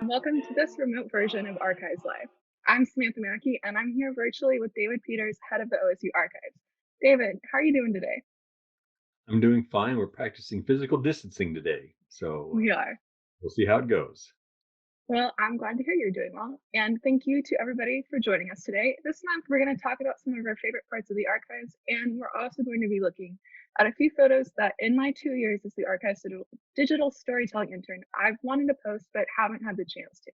Welcome to this remote version of Archives Live. I'm Samantha Mackey, and I'm here virtually with David Peters, head of the OSU Archives. David, how are you doing today? I'm doing fine. We're practicing physical distancing today, so We are. we'll see how it goes. Well, I'm glad to hear you're doing well, and thank you to everybody for joining us today. This month, we're going to talk about some of our favorite parts of the archives, and we're also going to be looking at a few photos that, in my 2 years as the Archives digital storytelling intern, I've wanted to post but haven't had the chance to.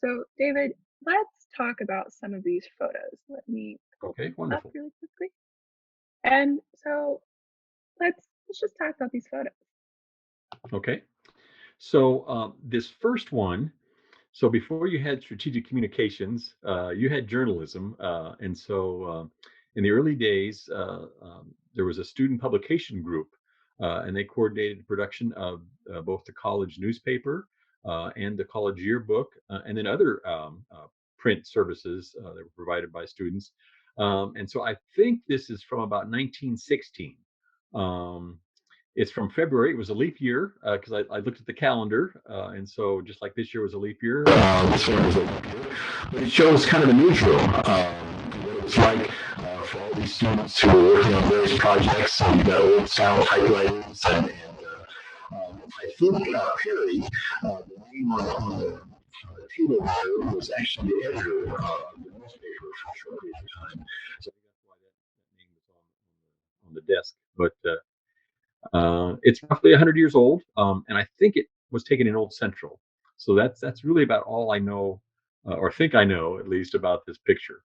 So, David, let's talk about some of these photos. Let me Okay, open up wonderful. really quickly. And so let's just talk about these photos. Okay, so this first one. So before you had strategic communications, you had journalism, and so in the early days, there was a student publication group, and they coordinated the production of both the college newspaper and the college yearbook, and then other print services that were provided by students. And so I think this is from about 1916. Um, it's from February. It was a leap year because I looked at the calendar, and so just like this year was a leap year, this one was a leap year. But it shows kind of unusual what it was like for all these students who were working on various projects. So you got old style typewriters, and I think Perry, the name on the table there, was actually the editor of the newspaper for a short period of time. So that's why that name was on the desk. But it's roughly 100 years old, and I think it was taken in Old Central. So that's really about all I know, or think I know at least, about this picture.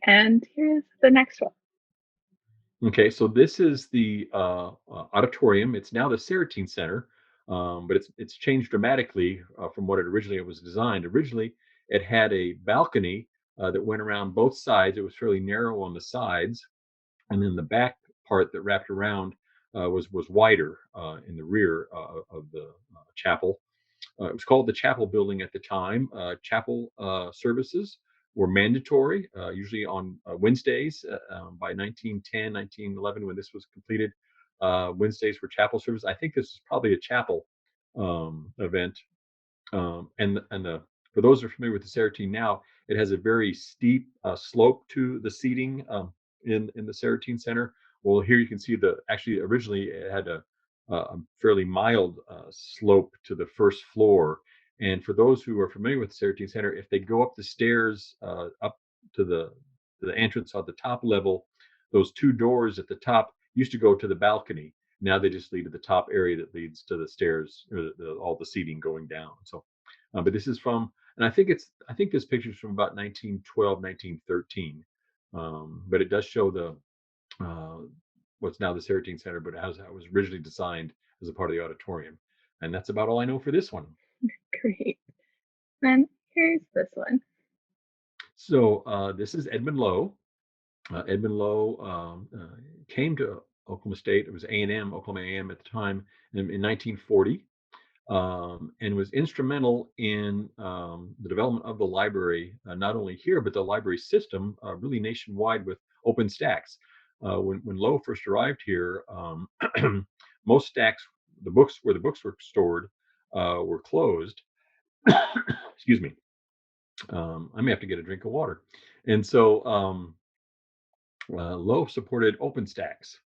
And here's the next one. Okay, so this is the auditorium. It's now the Saratine Center, but it's changed dramatically from what it originally was designed. Originally, it had a balcony that went around both sides. It was fairly narrow on the sides, and then the back part that wrapped around was wider in the rear of the chapel. It was called the Chapel Building at the time. Chapel services were mandatory, usually on Wednesdays. By 1910, 1911, when this was completed, Wednesdays were chapel service. I think this is probably a chapel event. And for those who are familiar with the Saratine now, it has a very steep slope to the seating in the Saratine Center. Well, here you can see the actually originally it had a fairly mild slope to the first floor. And for those who are familiar with the Saratine Center, if they go up the stairs up to the entrance on the top level, those two doors at the top used to go to the balcony. Now they just lead to the top area that leads to the stairs, or all the seating going down. So, but this is from, and I think this picture is from about 1912, 1913. But it does show the uh, what's now the Saratine Center, but as it was originally designed as a part of the auditorium. And that's about all I know for this one. Great. And here's this one. So this is Edmund Lowe. Edmund Lowe came to Oklahoma State. It was A&M, Oklahoma A&M at the time, in 1940. And was instrumental in the development of the library, not only here, but the library system really nationwide with open stacks. When Lowe first arrived here, most stacks, the books where the books were stored, were closed. Excuse me. I may have to get a drink of water. And so Lowe supported open stacks.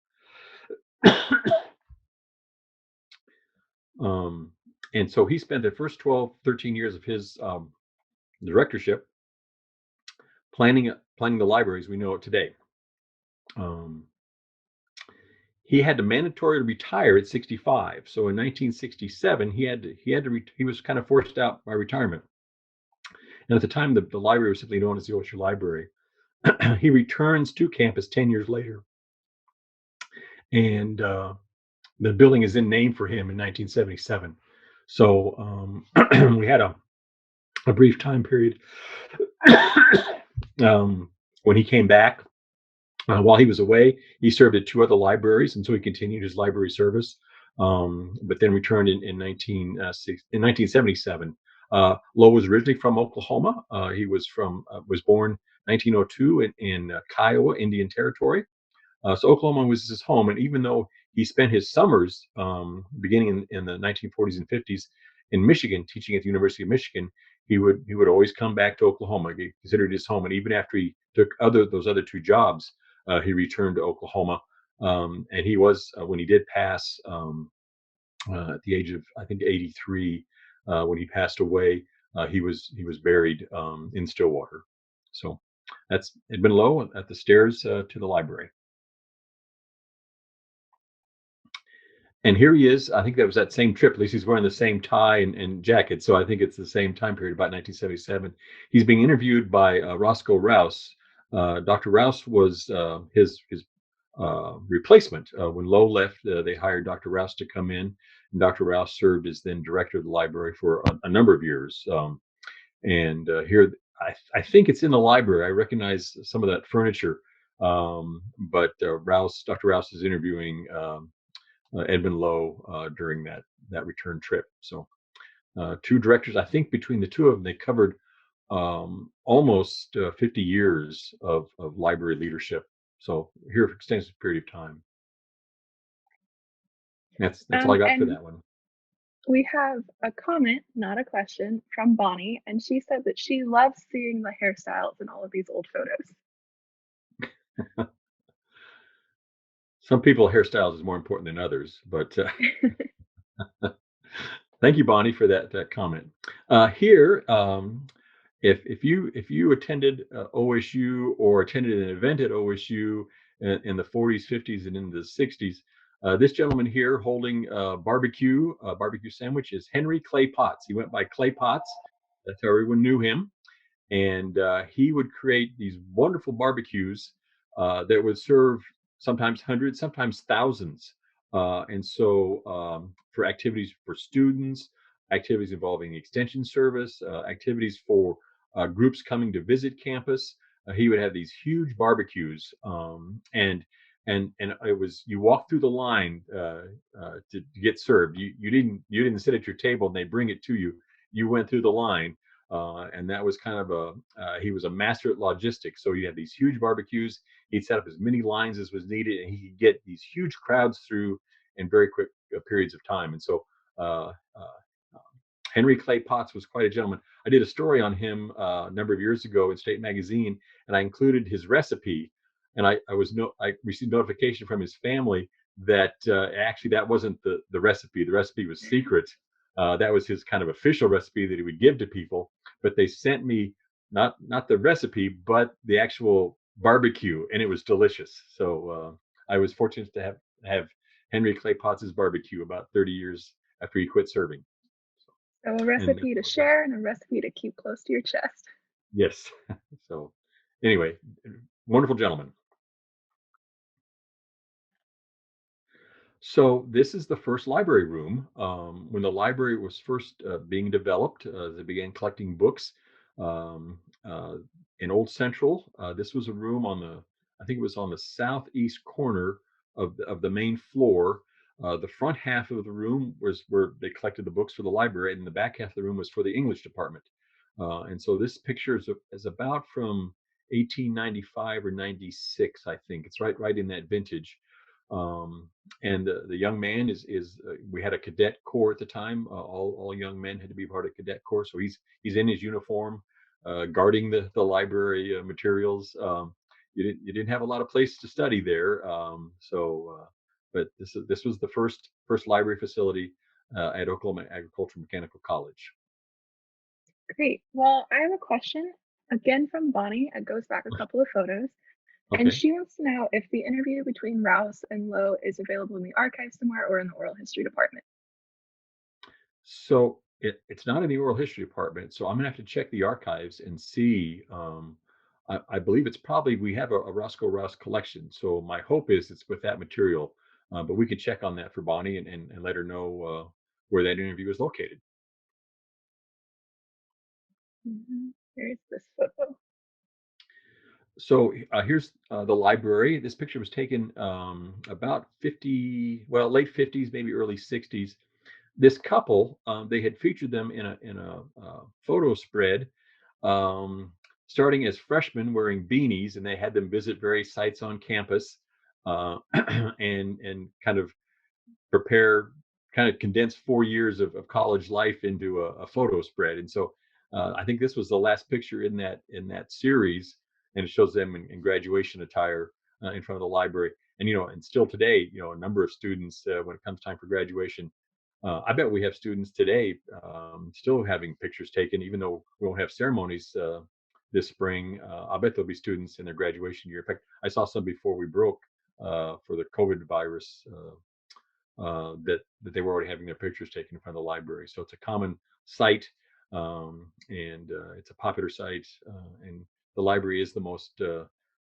um, and so he spent the first 12, 13 years of his directorship planning the libraries we know it today. Um, he had to mandatory retire at 65. So in 1967, he was kind of forced out by retirement. And at the time, the library was simply known as the OSU Library. He returns to campus 10 years later, and the building is in name for him in 1977. So we had a brief time period when he came back. While he was away, he served at two other libraries, and so he continued his library service. But then returned in 1977. Lowe was originally from Oklahoma. He was born 1902 in Kiowa, Indian Territory. So Oklahoma was his home, and even though he spent his summers beginning in the 1940s and 50s in Michigan, teaching at the University of Michigan, he would always come back to Oklahoma. He considered his home, and even after he took those other two jobs, he returned to Oklahoma. And he was when he did pass at the age of I think 83, when he passed away, he was buried in Stillwater. So that's Edmund Lowe at the stairs to the library. And here he is. I think that was that same trip. At least he's wearing the same tie and jacket. So I think it's the same time period, about 1977. He's being interviewed by Roscoe Rouse. Dr. Rouse was his replacement. When Lowe left, they hired Dr. Rouse to come in. And Dr. Rouse served as then director of the library for a number of years. And here, I think it's in the library. I recognize some of that furniture. But Dr. Rouse is interviewing Edmund Lowe during that return trip. So two directors, I think between the two of them, they covered almost 50 years of library leadership. So here for an extensive period of time. That's all I got for And that one. we have a comment, not a question, from Bonnie, and she said that she loves seeing the hairstyles in all of these old photos. Some people hairstyles is more important than others, but thank you, Bonnie, for that comment. Here, if you attended OSU or attended an event at OSU in the 40s, 50s, and into the 60s, this gentleman here holding barbecue sandwich is Henry Clay Potts. He went by Clay Potts. That's how everyone knew him. And he would create these wonderful barbecues that would serve sometimes hundreds, sometimes thousands. And so for activities for students, activities involving the extension service, activities for groups coming to visit campus, he would have these huge barbecues. And it was, you walk through the line to get served. You didn't sit at your table and they bring it to you. You went through the line, and that was kind of he was a master at logistics. So he had these huge barbecues. He'd set up as many lines as was needed, and he could get these huge crowds through in very quick periods of time. And so uh, uh, Henry Clay Potts was quite a gentleman. I did a story on him a number of years ago in State Magazine, and I included his recipe. And I received notification from his family that actually that wasn't the recipe. The recipe was secret. That was his kind of official recipe that he would give to people. But they sent me not the recipe, but the actual barbecue, and it was delicious. So I was fortunate to have Henry Clay Potts's barbecue about 30 years after he quit serving. So a And recipe to share and a recipe to keep close to your chest. yes, so anyway, wonderful gentleman. So this is the first library room. When the library was first being developed, they began collecting books um, uh, in Old Central. This was a room I think it was on the southeast corner of the main floor. The front half of the room was where they collected the books for the library, and the back half of the room was for the English department. And so this picture is about from 1895 or 96, I think. It's right in that vintage. Um, and the young man is we had a cadet corps at the time. All young men had to be part of cadet corps, so he's in his uniform, guarding the library materials. You didn't have a lot of place to study there, but this was the first library facility at Oklahoma Agricultural Mechanical College. Great. Well, I have a question again from Bonnie. It goes back a couple of photos. And Okay, she wants to know if the interview between Rouse and Lowe is available in the archives somewhere or in the oral history department. so it's not in the oral history department, so I'm gonna have to check the archives and see. I believe it's probably we have a Roscoe Rouse collection, so my hope is it's with that material. But we could check on that for Bonnie and let her know where that interview is located. Here's this photo. So here's the library. This picture was taken about 50, well, late 50s, maybe early 60s. This couple, they had featured them in a photo spread, um, starting as freshmen wearing beanies, and they had them visit various sites on campus, and kind of prepare kind of condensed 4 years of college life into a photo spread. And so I think this was the last picture in that series, and it shows them in graduation attire in front of the library. And and still today, a number of students when it comes time for graduation, I bet we have students today still having pictures taken, even though we won't have ceremonies this spring. I bet there'll be students in their graduation year. In fact, I saw some before we broke for the COVID virus that they were already having their pictures taken in front of the library. So it's a common site, and it's a popular site, and the library is the most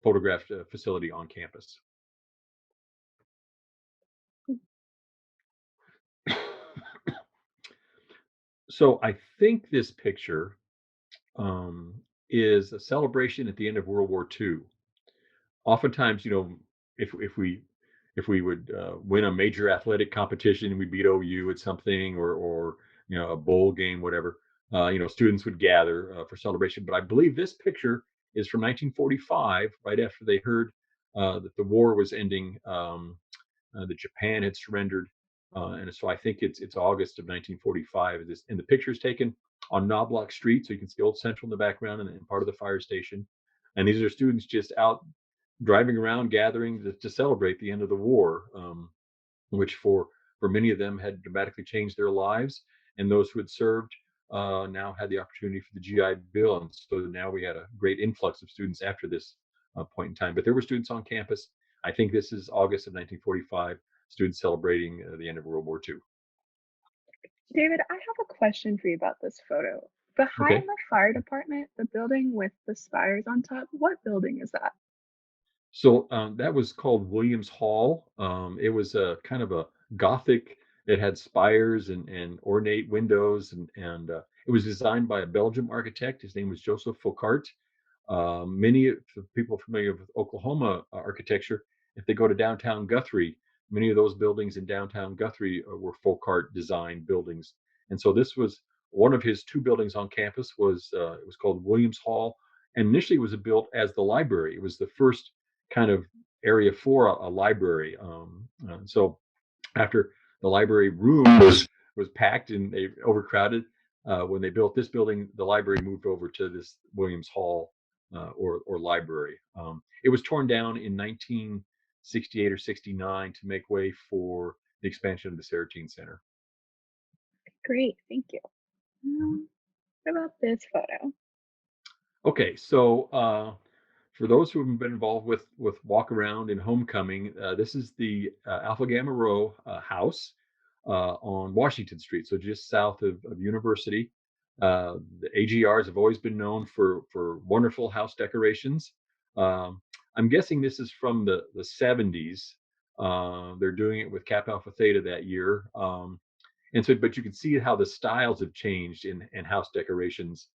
photographed facility on campus. So I think this picture um, is a celebration at the end of World War II. Oftentimes, if we would win a major athletic competition, we beat OU at something, or a bowl game, whatever. Students would gather for celebration. But I believe this picture is from 1945, right after they heard that the war was ending, that Japan had surrendered, and so I think it's August of 1945. And the picture is taken on Knobloch Street, so you can see Old Central in the background and part of the fire station. And these are students just out driving around, gathering to celebrate the end of the war, which for many of them had dramatically changed their lives. And those who had served now had the opportunity for the GI Bill, and so now we had a great influx of students after this point in time. But there were students on campus. I think this is August of 1945. Students celebrating the end of World War II. David, I have a question for you about this photo. Behind Okay. the fire department, the building with the spires on top, what building is that? So that was called Williams Hall. It was a kind of a Gothic. It had spires and ornate windows, and it was designed by a Belgian architect. His name was Joseph Foucault. Many of the people familiar with Oklahoma architecture, if they go to downtown Guthrie, many of those buildings in downtown Guthrie were folk art design buildings. And so this was one of his two buildings on campus. Was It was called Williams Hall, and initially it was built as the library. It was the first kind of area for a library. So after the library room was packed and they overcrowded, when they built this building, the library moved over to this Williams Hall or library. It was torn down in 1968 or 69 to make way for the expansion of the Saracen Center. Great, thank you. Mhm. What about this photo? Okay, so for those who have been involved with walk around and homecoming, this is the Alpha Gamma Rho house on Washington Street, so just south of University. The AGRs have always been known for wonderful house decorations. Um, I'm guessing this is from the 70s. They're doing it with Kappa Alpha Theta that year. And so, but you can see how the styles have changed in house decorations.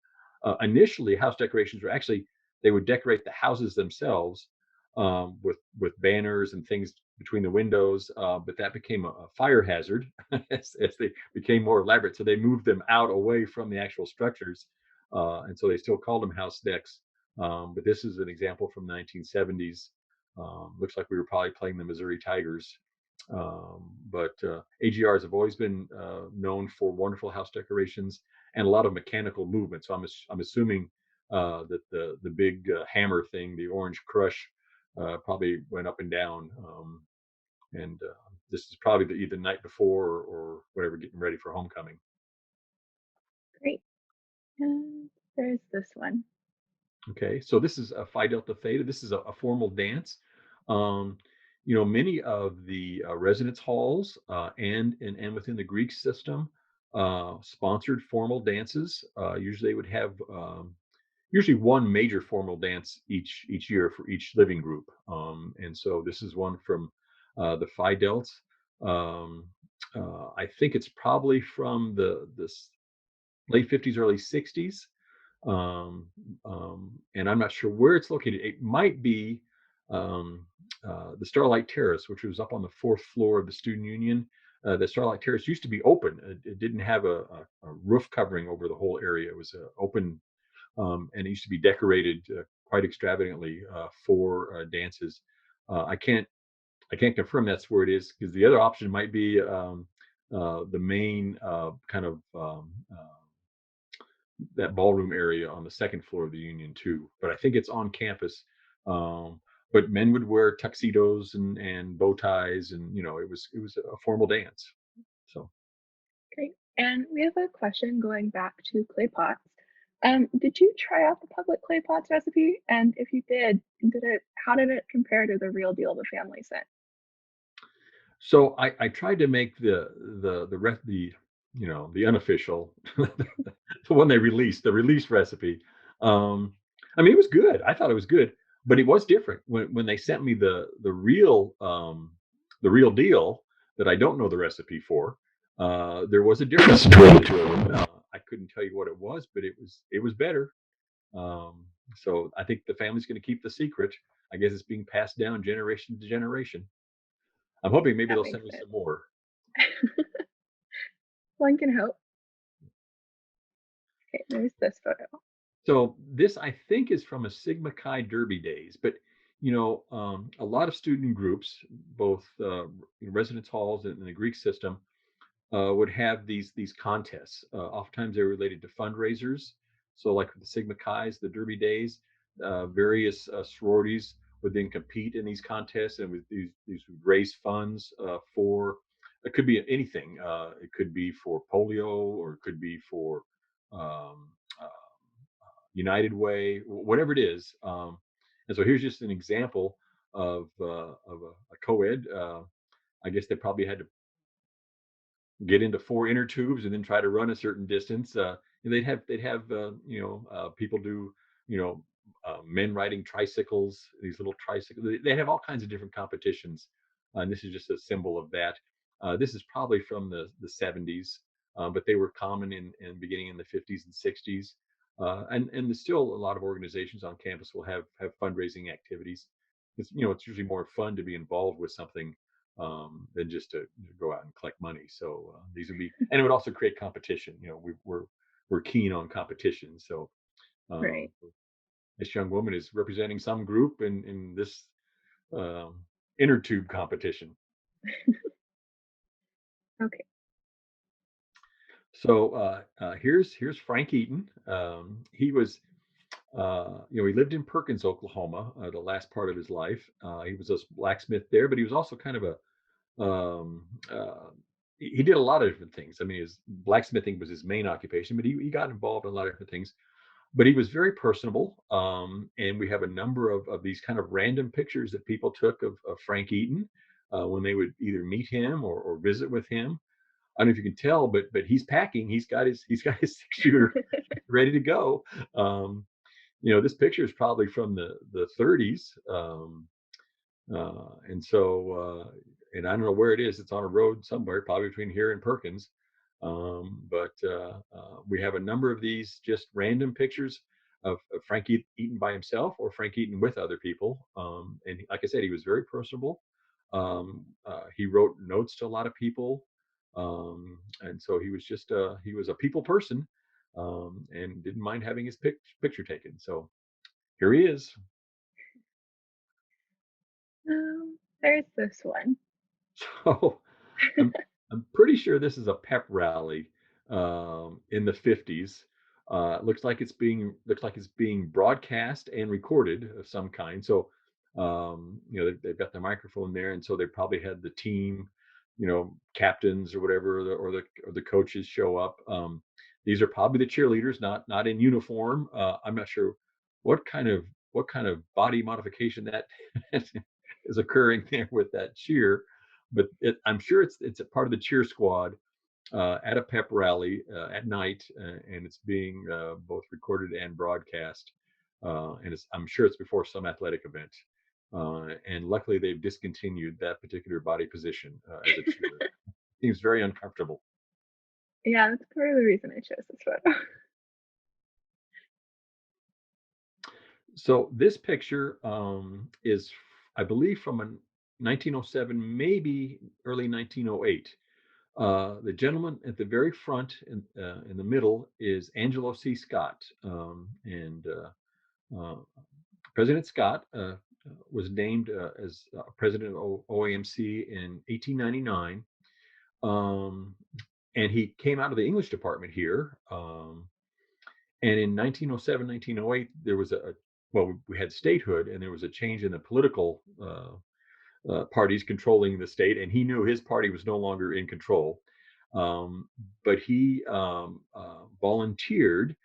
Initially, house decorations were actually, they would decorate the houses themselves with banners and things between the windows, but that became a fire hazard as they became more elaborate. So they moved them out away from the actual structures, and so they still called them house decks. But this is an example from 1970s. Looks like we were probably playing the Missouri Tigers. But AGRs have always been known for wonderful house decorations and a lot of mechanical movement. So I'm assuming that the big hammer thing, the orange crush, probably went up and down. And this is probably either the night before or whatever, getting ready for homecoming. Great. And there's this one. Okay, so this is a Phi Delta Theta. This is a formal dance. Um, many of the residence halls and within the Greek system sponsored formal dances. Usually, they would have usually one major formal dance each year for each living group. And so this is one from the Phi Delts. Um, I think it's probably from the late 50s, early 60s, um, and I'm not sure where it's located. It might be um, the Starlight Terrace, which was up on the fourth floor of the Student Union. The Starlight Terrace used to be open. It didn't have a roof covering over the whole area. It was open, and it used to be decorated quite extravagantly for dances. I can't confirm that's where it is, because the other option might be the main kind of that ballroom area on the second floor of the Union too. But I think it's on campus. Um, but men would wear tuxedos and bow ties, and it was a formal dance. So Great. And we have a question going back to clay pots. Did you try out the public clay pots recipe? And if you how did it compare to the real deal the family sent? So I tried to make the unofficial the one they released, the released recipe. I mean, it was good. I thought it was good, but it was different when they sent me the real deal that I don't know the recipe for. There was a difference between the two of them. I couldn't tell you what it was, but it was better. Um, so I think the family's going to keep the secret. I guess it's being passed down generation to generation. I'm hoping maybe That they'll send makes me sense. some more. One can hope. Okay, there's this photo. So this, I think, is from a Sigma Chi Derby days, but a lot of student groups, both residence halls and the Greek system, would have these contests. Oftentimes they're related to fundraisers. So like the Sigma Chi's, the Derby Days, various sororities would then compete in these contests, and with these would raise funds for. It could be anything. It could be for polio, or it could be for um, United Way, whatever it is. And so here's just an example of a co-ed. I guess they probably had to get into four inner tubes and then try to run a certain distance. And they'd have people do you know men riding tricycles, these little tricycles. They have all kinds of different competitions, and this is just a symbol of that. This is probably from the 70s, but they were common in beginning in the 50s and 60s. And there's still a lot of organizations on campus will have fundraising activities. It's usually more fun to be involved with something than just to go out and collect money. So these would be, and it would also create competition. We're keen on competition. So Right. this young woman is representing some group in this um, inner tube competition. Okay. So here's Frank Eaton. He lived in Perkins, Oklahoma, the last part of his life. He was a blacksmith there, but he was also kind of um, uh, he did a lot of different things. I mean, his blacksmithing was his main occupation, but he got involved in a lot of different things. But he was very personable, and we have a number of these kind of random pictures that people took of Frank Eaton when they would either meet him or visit with him. I don't know if you can tell, but he's packing. He's got his 6 shooter ready to go. Um, this picture is probably from the 30s. And I don't know where it is. It's on a road somewhere, probably between here and Perkins. But we have a number of these just random pictures of Frank Eaton by himself or Frank Eaton with other people. And like I said, he was very personable. He wrote notes to a lot of people. And so he was a people person, and didn't mind having his picture taken. So here he is. There's this one. So I'm I'm pretty sure this is a pep rally in the 50s. Looks like it's being broadcast and recorded of some kind. So they've got the microphone there, and so they probably had the team, captains or whatever, or the coaches show up. These are probably the cheerleaders, not in uniform. I'm not sure what kind of body modification that is occurring there with that cheer, but I'm sure it's a part of the cheer squad at a pep rally at night, and it's being both recorded and broadcast. And I'm sure it's before some athletic event. And luckily, they've discontinued that particular body position as a cheer. Seems very uncomfortable. Yeah, that's part of the reason I chose this photo. So this picture is, I believe, from 1907, maybe early 1908. The gentleman at the very front in the middle is Angelo C. Scott. And uh, President Scott was named as president of OAMC in 1899. Um, and he came out of the English department here. And in 1907, 1908, there was well, we had statehood, and there was a change in the political parties controlling the state, and he knew his party was no longer in control. But he volunteered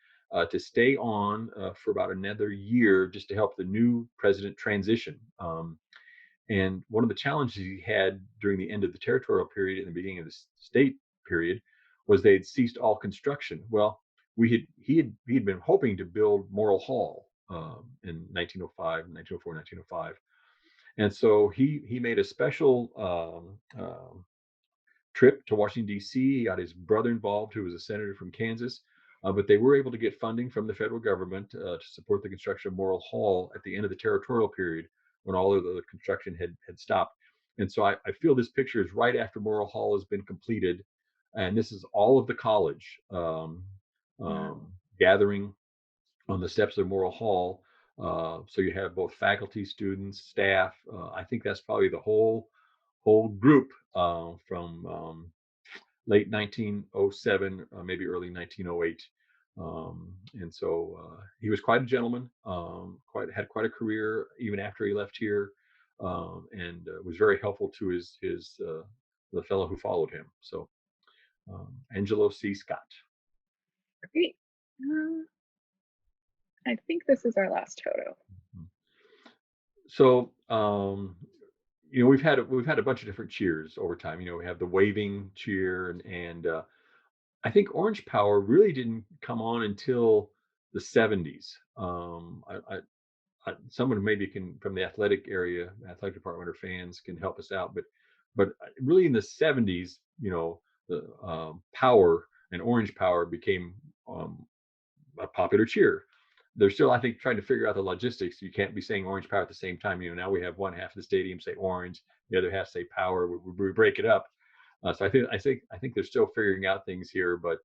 to stay on for about another year just to help the new president transition. And one of the challenges he had during the end of the territorial period and the beginning of the state period was they had ceased all construction. Well, he had been hoping to build Morrill Hall in 1905, 1904, 1905, and so he made a special trip to Washington, D.C. He got his brother involved, who was a senator from Kansas. But they were able to get funding from the federal government to support the construction of Morrill Hall at the end of the territorial period when all of the construction had stopped. And so I feel this picture is right after Morrill Hall has been completed. And this is all of the college Wow. gathering on the steps of Morrill Hall. So you have both faculty, students, staff. I think that's probably the whole group from late 1907, maybe early 1908. And so he was quite a gentleman, quite had quite a career even after he left here, and was very helpful to his the fellow who followed him. So Angelo C. Scott. Great. Uh, I think this is our last photo. So we've had a bunch of different cheers over time. We have the waving cheer, and I think Orange Power really didn't come on until the 70s. Someone maybe can from the athletic area, athletic department or fans can help us out, but really in the 70s, the Power and Orange Power became a popular cheer. They're still, I think, trying to figure out the logistics. You can't be saying Orange Power at the same time. Now we have one half of the stadium say Orange, the other half say Power. We break it up. So I think they're still figuring out things here, but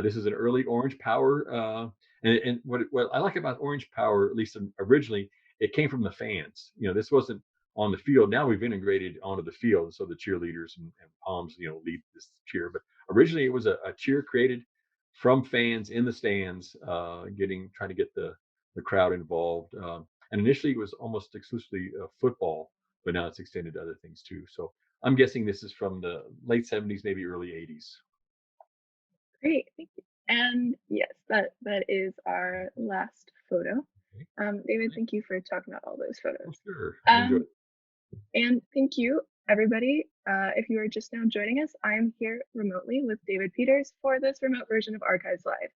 this is an early Orange Power, and what I like about Orange Power, at least originally, it came from the fans. This wasn't on the field. Now we've integrated onto the field, so the cheerleaders and Palms, lead this cheer. But originally, it was a cheer created from fans in the stands, trying to get the crowd involved. And initially, it was almost exclusively football, but now it's extended to other things too. So I'm guessing this is from the late 70s, maybe early 80s. Great, thank you. And yes, that is our last photo. Okay. David, thank you for talking about all those Oh, photos. sure. I enjoy Um, it. and thank you, everybody. If you are just now joining us, I am here remotely with David Peters for this remote version of Archives Live.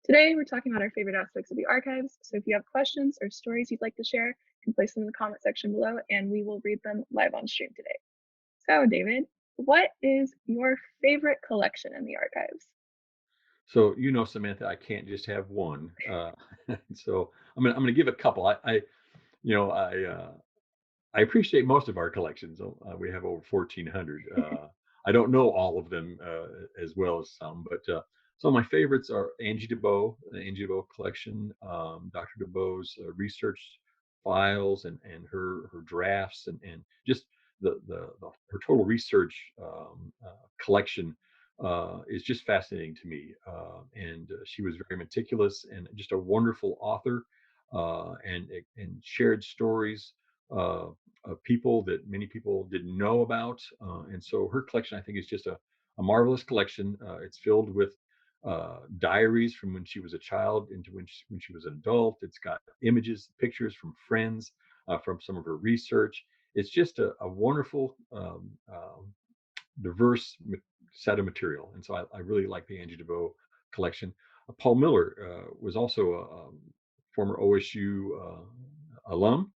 Today, we're talking about our favorite aspects of the archives. So if you have questions or stories you'd like to share, you can place them in the comment section below, and we will read them live on stream today. So, David, what is your favorite collection in the archives? So Samantha, I can't just have one. So I'm gonna give a couple. You know I I appreciate most of our collections. We have over 1,400. I don't know all of them as well as some, but some of my favorites are Angie DeBow, the Angie DeBow collection, Dr. DeBow's research files and her drafts, and just her total research collection is just fascinating to me. And she was very meticulous and just a wonderful author, and shared stories uh, of people that many people didn't know about. And so her collection, I think, is just a marvelous collection. It's filled with diaries from when she was a child into when she was an adult. It's got images, pictures from friends, from some of her research. It's just a wonderful, diverse set of material. And so I really like the Angie DeVoe collection. Paul Miller was also a former OSU alum,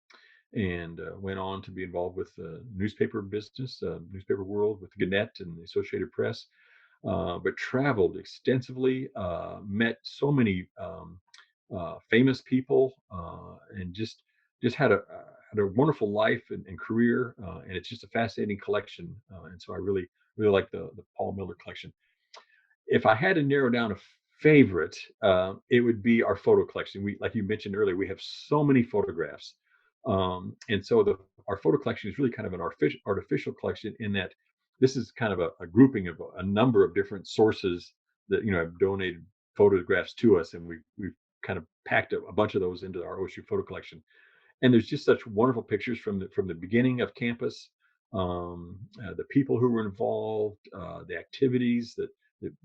and went on to be involved with the newspaper business, newspaper world with Gannett and the Associated Press, but traveled extensively, met so many famous people, and just had a wonderful life and career, and it's just a fascinating collection. And so I really like the Paul Miller collection. If I had to narrow down a favorite, it would be our photo collection. Like you mentioned earlier, we have so many photographs, and so our photo collection is really kind of an artificial collection in that this is kind of a grouping of a number of different sources that have donated photographs to us, and we've kind of packed a bunch of those into our OSU photo collection. And there's just such wonderful pictures from the beginning of campus, the people who were involved, the activities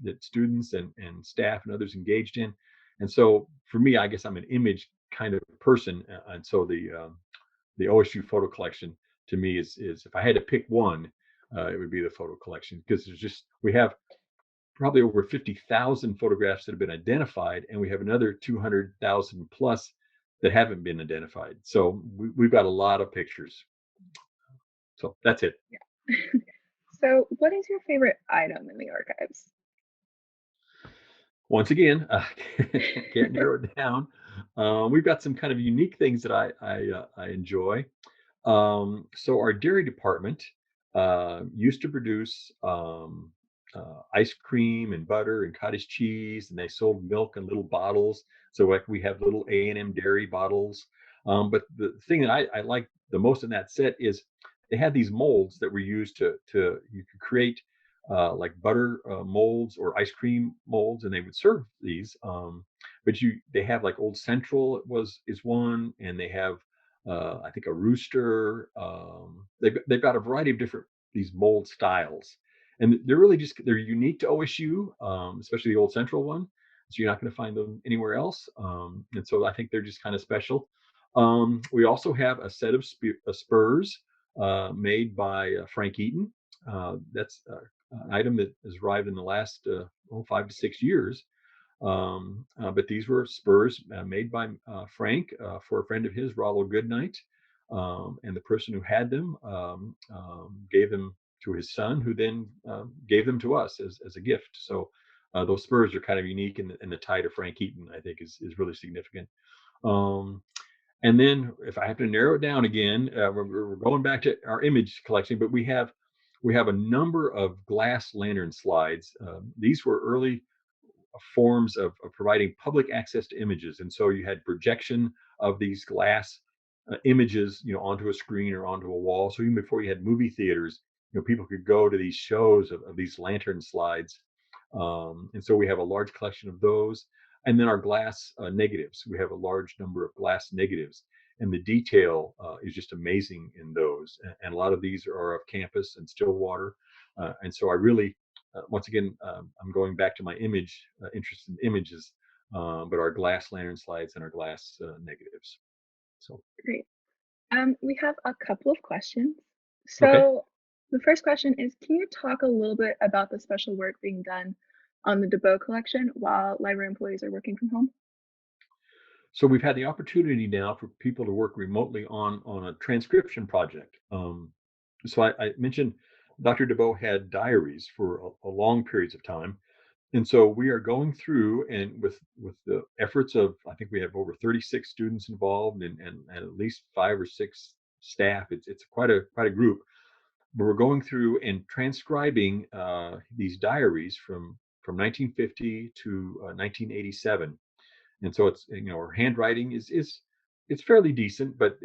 that students and staff and others engaged in. And so for me, I guess I'm an image kind of person, and so the OSU photo collection to me is if I had to pick one, it would be the photo collection, because we have probably over 50,000 photographs that have been identified, and we have another 200,000 plus that haven't been identified. So we've got a lot of pictures. So that's it. Yeah. So, what is your favorite item in the archives? Once again, can't narrow it down. We've got some kind of unique things that I enjoy. So our dairy department used to produce ice cream and butter and cottage cheese, and they sold milk in little bottles. So like we have little A&M dairy bottles. But the thing that I like the most in that set is they had these molds that were used to you could create like butter molds or ice cream molds, and they would serve these. But they have like Old Central is one, and they have I think a rooster. They've got a variety of different these mold styles, and they're unique to OSU, especially the Old Central one. So you're not going to find them anywhere else, and so I think they're just kind of special. We also have a set of spurs made by Frank Eaton. That's an item that has arrived in the last 5 to 6 years. But these were spurs made by Frank for a friend of his, Rollo Goodnight. And the person who had them gave them to his son, who then gave them to us as a gift. So those spurs are kind of unique, and the tie to Frank Eaton, I think, is really significant. Um, and then, if I have to narrow it down again, we're going back to our image collection, but we have a number of glass lantern slides. These were early forms of providing public access to images. And so you had projection of these glass images, onto a screen or onto a wall. So even before you had movie theaters, people could go to these shows of these lantern slides. And so we have a large collection of those. And then our glass negatives. We have a large number of glass negatives. And the detail is just amazing in those. And a lot of these are off campus and Stillwater. And so I really once again, I'm going back to my interest in images, but our glass lantern slides and our glass negatives. So, Great. We have a couple of questions. okay. So, the first question is, can you talk a little bit about the special work being done on the DeBow collection while library employees are working from home? So we've had the opportunity now for people to work remotely on a transcription project. So I mentioned Dr. DeBow had diaries for a long periods of time. And so we are going through, and with the efforts of, I think we have over 36 students involved, and at least 5 or 6 staff. It's quite a group. But we're going through and transcribing these diaries from 1950 to 1987. And so it's, her handwriting is it's fairly decent, but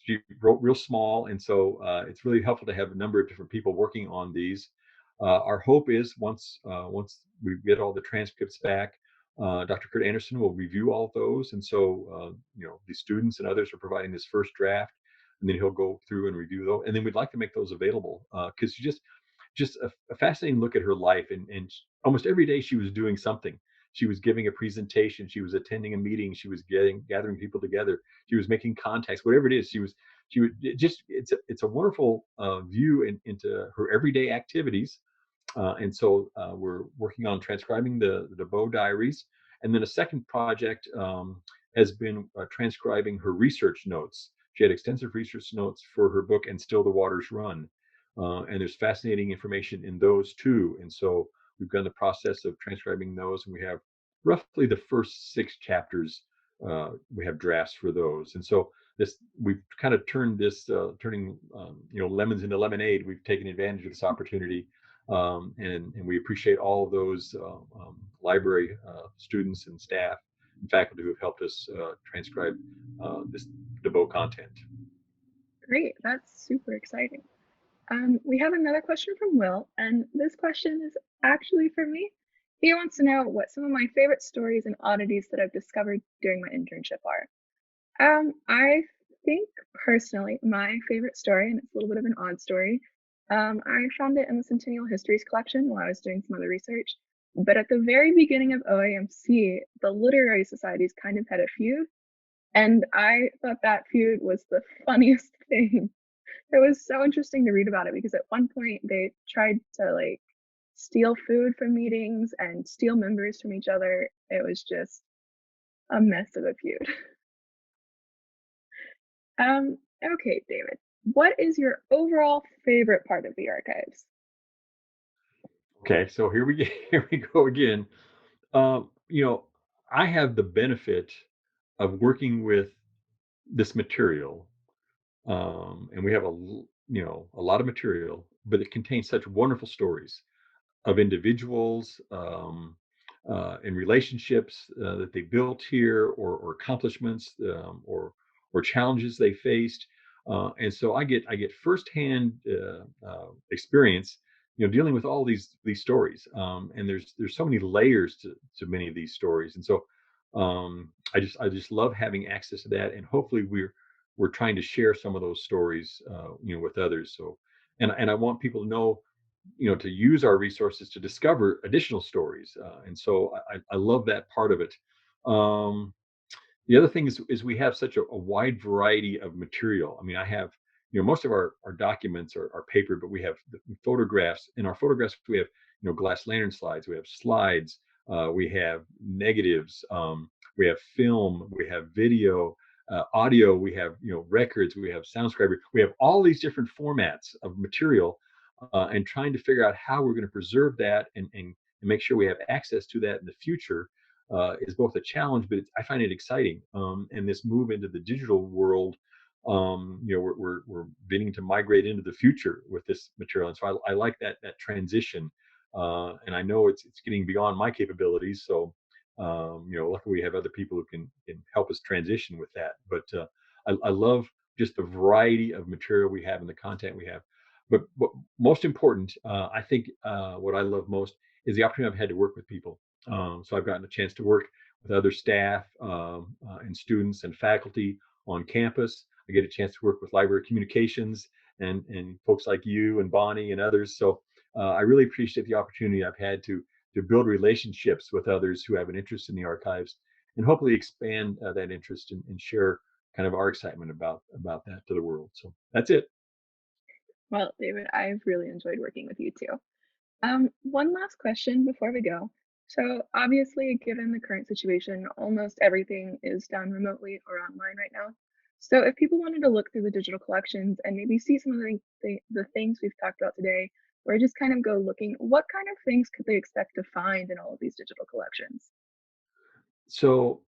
she wrote real small, and so it's really helpful to have a number of different people working on these. Our hope is once we get all the transcripts back, Dr. Kurt Anderson will review all of those, and so the students and others are providing this first draft, and then he'll go through and review those, and then we'd like to make those available because just a fascinating look at her life, and almost every day she was doing something. She was giving a presentation, she was attending a meeting, she was gathering people together, she was making contacts, whatever it is. She would just it's a wonderful view into her everyday activities. And so we're working on transcribing the Bow diaries. And then a second project has been transcribing her research notes. She had extensive research notes for her book, And Still the Waters Run. And there's fascinating information in those too. And so we've done the process of transcribing those, and we have roughly the first 6 chapters. We have drafts for those. And so we've kind of turned this turning lemons into lemonade. We've taken advantage of this opportunity, and we appreciate all of those library students and staff and faculty who have helped us transcribe this DeBow content. Great, that's super exciting. We have another question from Will, and this question is actually for me. He wants to know what some of my favorite stories and oddities that I've discovered during my internship are. I think personally, my favorite story, and it's a little bit of an odd story, I found it in the Centennial Histories collection while I was doing some other research. But at the very beginning of OAMC, the literary societies kind of had a feud, and I thought that feud was the funniest thing. It was so interesting to read about it because at one point they tried to like steal food from meetings and steal members from each other. It was just a mess of a feud. Okay, David, what is your overall favorite part of the archives? Okay, so here we go again. You know, I have the benefit of working with this material, and we have a lot of material, but it contains such wonderful stories of individuals, and relationships that they built here, or accomplishments, or challenges they faced. And so I get firsthand experience, dealing with all these stories. And there's so many layers to many of these stories. And so I just love having access to that, and hopefully we're trying to share some of those stories, with others. So, and I want people to know, to use our resources to discover additional stories. And so I love that part of it. Um, the other thing is we have such a wide variety of material. I mean, I have, most of our documents are paper, but we have the photographs. In our photographs, we have, glass lantern slides, we have slides, we have negatives, we have film, we have video, audio, we have, records, we have soundscriber, we have all these different formats of material, and trying to figure out how we're going to preserve that, and make sure we have access to that in the future, is both a challenge, but I find it exciting. And this move into the digital world, we're beginning to migrate into the future with this material, and so I like that transition. And I know it's getting beyond my capabilities, so luckily we have other people who can help us transition with that. But I love just the variety of material we have and the content we have. But most important, I think, what I love most is the opportunity I've had to work with people. So I've gotten a chance to work with other staff, and students and faculty on campus. I get a chance to work with library communications and folks like you and Bonnie and others. So I really appreciate the opportunity I've had to build relationships with others who have an interest in the archives, and hopefully expand that interest, and share kind of our excitement about that to the world. So that's it. Well, David, I've really enjoyed working with you too. One last question before we go. So, obviously, given the current situation, almost everything is done remotely or online right now. So, if people wanted to look through the digital collections and maybe see some of the things we've talked about today, or just kind of go looking, what kind of things could they expect to find in all of these digital collections? So,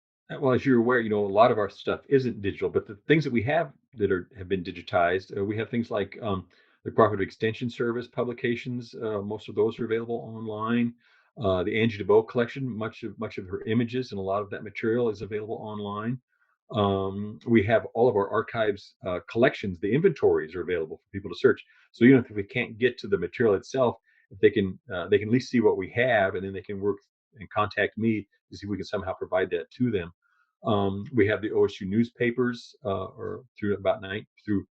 well, as you're aware, a lot of our stuff isn't digital, but the things that we have that have been digitized, we have things like, the Department of Extension Service publications. Most of those are available online. The Angie DeBow collection, much of her images and a lot of that material is available online. We have all of our archives collections. The inventories are available for people to search. So even if we can't get to the material itself, if they can at least see what we have, and then they can work and contact me to see if we can somehow provide that to them. We have the OSU newspapers, or through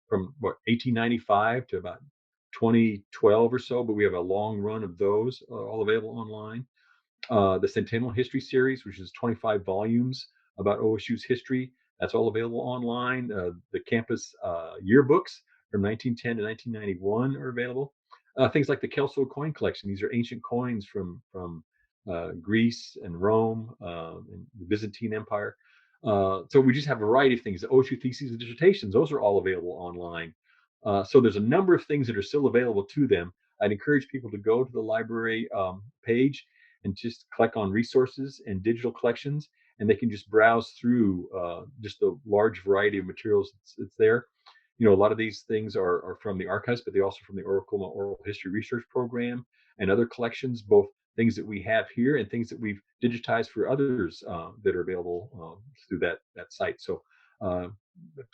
from what 1895 to about 2012 or so, but we have a long run of those, all available online. The Centennial History Series, which is 25 volumes about OSU's history. That's all available online. The campus yearbooks from 1910 to 1991 are available. Things like the Kelso coin collection. These are ancient coins from Greece and Rome, and the Byzantine Empire. So we just have a variety of things. The OSU theses and dissertations, those are all available online. So there's a number of things that are still available to them. I'd encourage people to go to the library page and just click on resources and digital collections, and they can just browse through just the large variety of materials that's there. A lot of these things are from the archives, but they also from the Oklahoma Oral History Research Program and other collections, both things that we have here and things that we've digitized for others, that are available through that site. So uh,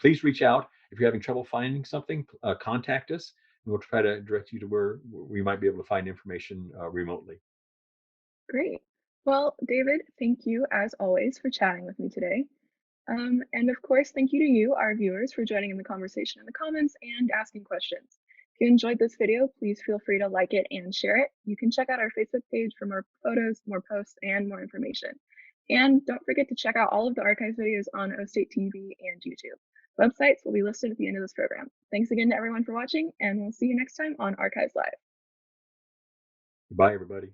please reach out if you're having trouble finding something. Contact us, and we'll try to direct you to where we might be able to find information remotely. Great. Well, David, thank you as always for chatting with me today. And of course, thank you to you, our viewers, for joining in the conversation in the comments and asking questions. If you enjoyed this video, please feel free to like it and share it. You can check out our Facebook page for more photos, more posts, and more information. And don't forget to check out all of the archives videos on OState TV and YouTube. Websites will be listed at the end of this program. Thanks again to everyone for watching, and we'll see you next time on Archives Live. Goodbye, everybody.